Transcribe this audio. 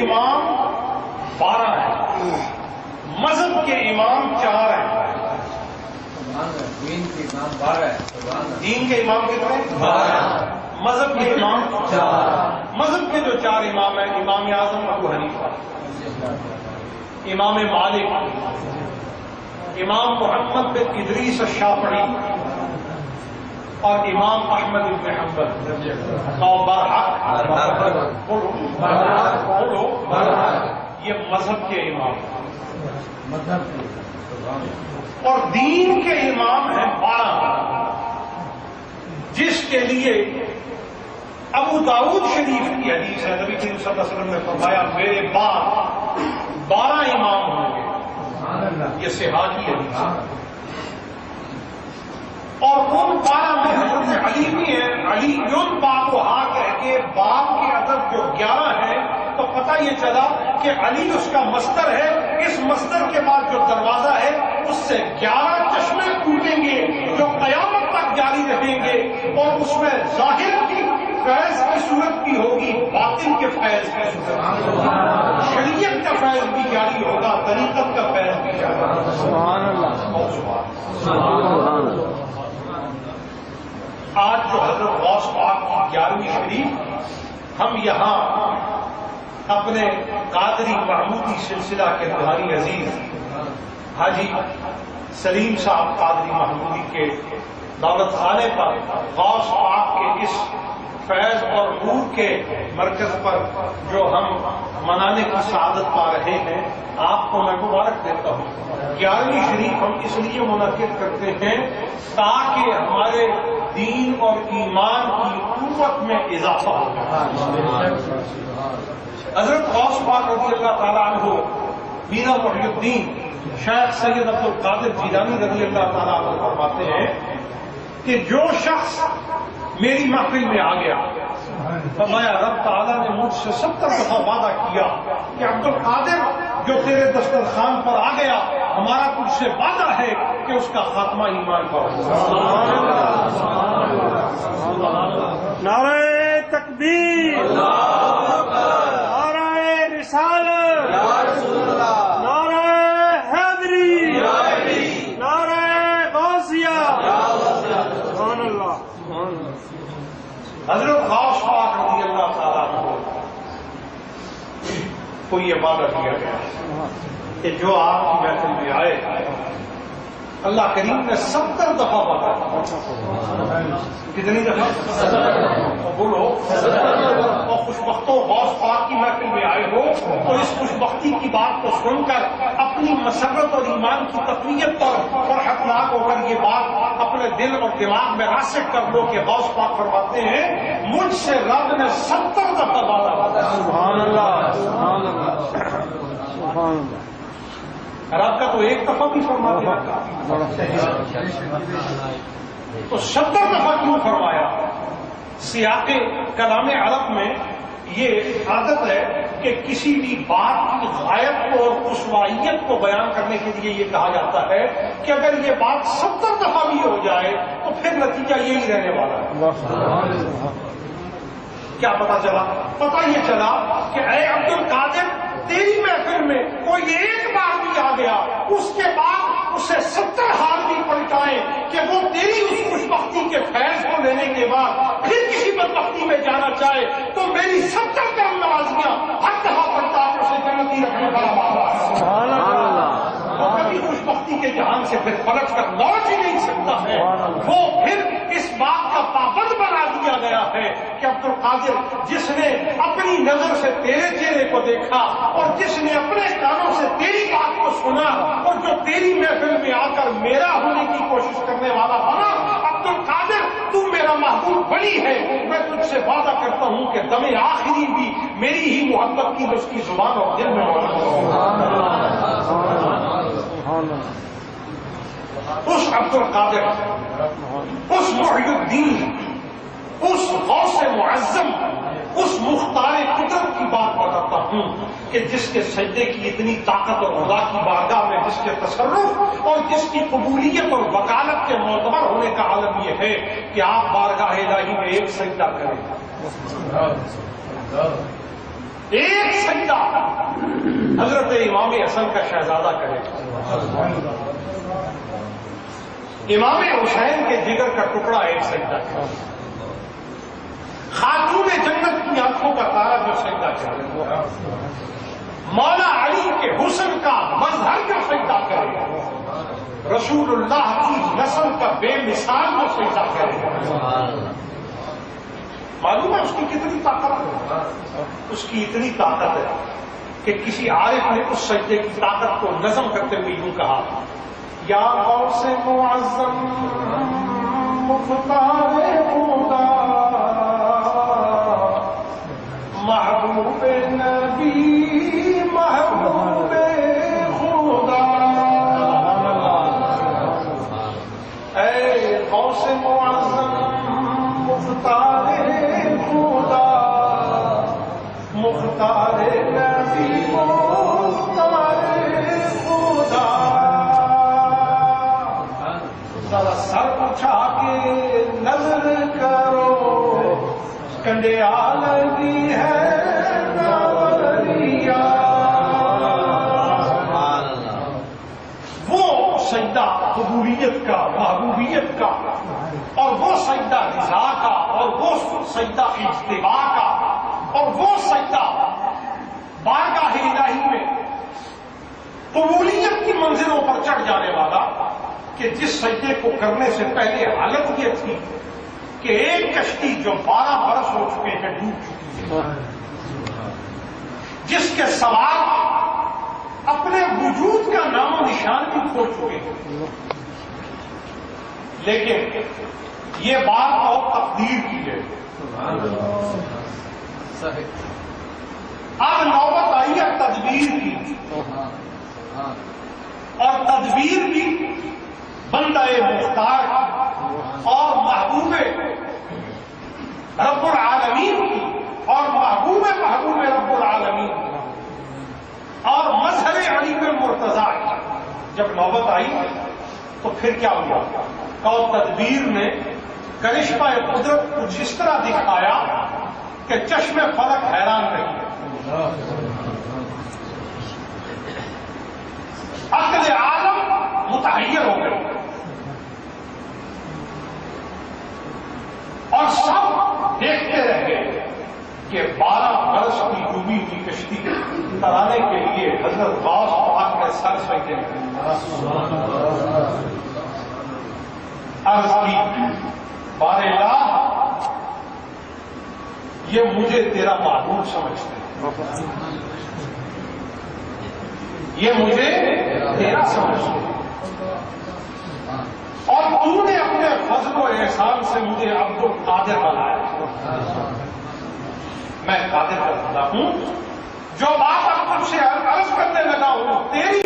امام 12 ہیں، مذہب کے امام 4 ہیں۔ دین کے امام 12 ہیں، دین کے امام کتنے؟ 12۔ مذہب کے امام 4۔ مذہب کے جو 4 امام ہیں، امام اعظم ابو حنیفہ، امام مالک، امام محمد بن ادریس الشافعی اور امام احمد بن حنبل۔ اور برحق بولو، یہ مذہب کے امام ہیں۔ اور دین کے امام ہیں 12، جس کے لیے ابو داؤد شریف کی حدیث ہے، نبی کریم صلی اللہ علیہ وسلم نے فرمایا میرے بعد 12 امام ہوں گے۔ یہ صحابی حدیث ہے۔ اور ان 12 میں حضرت علی بھی ہیں۔ علی یون باپ ہا کہہ کے باپ کے عدد جو 11 ہے، تو پتہ یہ چلا کہ علی اس کا مصدر ہے۔ اس مصدر کے بعد جو دروازہ ہے اس سے 11 چشمے ٹوٹیں گے جو قیامت تک جاری رہیں گے، اور اس میں ظاہر کی فیض کی صورت بھی ہوگی، باطن کے فیض کی صورت، شریعت کا فیض بھی جاری ہوگا، طریقت کا فیض بھی جاری ہوگا۔ سبحان اللہ۔ آج جو حضرت غوث پاک کی 11ویں شریف، ہم یہاں اپنے قادری محمودی سلسلہ کے روحانی عزیز حاجی سلیم صاحب قادری محمودی کے دولت خانے پر غوث پاک کے اس فیض اور نور کے مرکز پر جو ہم منانے کی سعادت پا رہے ہیں، آپ کو میں مبارک دیتا ہوں۔ 11ویں شریف ہم اس لیے منعقد کرتے ہیں تاکہ ہمارے دین اور ایمان کی قوت میں اضافہ ہو۔ حضرت غوث پاک رضی اللہ تعالیٰ عنہ میرا محی الدین شیخ سید عبد القادر جیلانی رضی اللہ تعالیٰ عنہ فرماتے ہیں کہ جو شخص میری محفل میں آ گیا، فرمایا رب تعالیٰ نے مجھ سے 70 دفعہ وعدہ کیا کہ عبد القادر جو تیرے دسترخوان پر آ گیا، ہمارا تجھ سے وعدہ ہے کہ اس کا خاتمہ ایمان پر ہوگا۔ نعرہ تکبیر، نعرہ رسالت، نعرہ حیدری، نعرہ غوثیہ۔ سبحان اللہ۔ حضرت غوث پاک رضی اللہ تعالیٰ عنہ کو یہ وعدہ دیا گیا کہ جو آپ کی محفل میں آئے، اللہ کریم نے 70 دفعہ وعدہ کیا۔ کتنی دفعہ؟ 70۔ بولو۔ اور خوشبختوں غوث پاک کی محفل میں آئے ہو تو اس خوشبختی کی بات کو سن کر اپنی مسرت اور ایمان کی تقویت پر فرحتناک ہو کر یہ بات اپنے دل اور دماغ میں راسخ کر لو کہ غوث پاک فرماتے ہیں مجھ سے رب نے 70 دفعہ وعدہ کیا۔ سبحان اللہ، سبحان اللہ، سبحان اللہ۔ رب کا تو ایک دفعہ بھی فرما دیا تو 70 دفعہ کیوں فرمایا؟ سیاق کلام عرب میں یہ عادت ہے کہ کسی بھی بات کی غایت کو اور رسوائیت کو بیان کرنے کے لیے یہ کہا جاتا ہے کہ اگر یہ بات 70 دفعہ بھی ہو جائے تو پھر نتیجہ یہی رہنے والا ہے۔ کیا پتا چلا؟ پتا یہ چلا کہ اے عبد القادر تیری محفل میں کوئی ایک بار بھی آ گیا، اس کے بعد اسے 70 ہاتھ بھی پلٹائیں کہ وہ تیری اس خوشبختی کے فیض کو لینے کے بعد پھر کسی بدبختی میں جانا چاہے تو میری 70 کرم نوازیاں ہر دفعہ پلٹا کے اسے جنتی رکھنے والا معاملہ ہے۔ وہ کبھی خوشبختی کے جہان سے پھر پلٹ کر لوٹ ہی نہیں سکتا ہے۔ وہ پھر اس بات کا پابند بنا دیا گیا ہے کہ عبد القادر جس نے اپنی نظر سے تیرے چہرے کو دیکھا اور جس نے اپنے کانوں سے تیری بات کو سنا اور جو تیری محفل میں آ کر میرا ہونے کی کوشش کرنے والا بنا، عبد القادر تو میرا محبوب ولی ہے، میں تجھ سے وعدہ کرتا ہوں کہ دم آخری بھی میری ہی محبت کی اس کی زبان اور دل میں اس عبد القادر، اس محی الدین، اس غوث معظم، اس مختار قدرت کی بات بتاتا ہوں کہ جس کے سجدے کی اتنی طاقت اور خدا کی بارگاہ میں جس کے تصرف اور جس کی قبولیت اور وکالت کے معتبر ہونے کا عالم یہ ہے کہ آپ بارگاہ الہی میں ایک سجدہ کریں، ایک سجدہ حضرت امام حسن کا شہزادہ کرے، امام حسین کے جگر کا ٹکڑا ایک سجدہ کرے، خاتون جنت کی آنکھوں کا تارا جو سجدہ کرے، مولا علی کے حسن کا مظہر جو سجدہ کرے، رسول اللہ کی نسل کا بے مثال جو سجدہ کرے، معلوم ہے اس کی کتنی طاقت ہے؟ اس کی اتنی طاقت ہے کہ کسی عارف نے اس سجدے کی طاقت کو نظم کرتے ہوئے یوں کہا، یا غوث معظم مختار خدا محبوب نبی محبوب خدا، اے غوث معظم مختار خدا مختار نبی مختار خدا، ذرا سر اٹھا کے نظر کرو کنڈے لگی ہے نوریہ، وہ سجدہ قبولیت کا، محبوبیت کا، اور وہ سجدہ رضا کا، اور وہ سجدہ اجتباء کا، اور وہ سجدہ بارگاہ الہی میں قبولیت کی منزلوں پر چڑھ جانے والا، کہ جس سجدے کو کرنے سے پہلے حالت یہ تھی کہ ایک کشتی جو 12 برس ہو چکے ہیں ڈوب چکی ہے، جس کے سوار اپنے وجود کا نام و نشان بھی کھو چکے ہیں، لیکن یہ بات اور تقدیر کی ہے۔ اب نوبت آئی ہے تدبیر کی، اور تدبیر بھی بندہ مختار اور محبوب رب العالمین کی، اور محبوب رب العالمین اور مظہر علی المرتضیٰ کی جب نوبت آئی تو پھر کیا ہوا؟ اور تدبیر نے کرشمہ قدرت کچھ اس طرح دکھایا کہ چشم فلک حیران رہی، عقل عالم متحیر ہو گئی، اور سب دیکھتے رہ گئے کہ 12 برس کی ڈوبی ہوئی کشتی ترانے کے لیے حضرت غوث پاک نے سر سجدے عرض کی، بار اللہ یہ مجھے تیرا معبود سمجھتے ہیں، یہ مجھے تیرا سمجھتے ہیں، اور تو نے اپنے فضل و احسان سے مجھے عبد القادر بنایا، میں قادر کا بندہ ہوں، جو بات اب تجھ سے عرض کرنے لگا ہوں تیری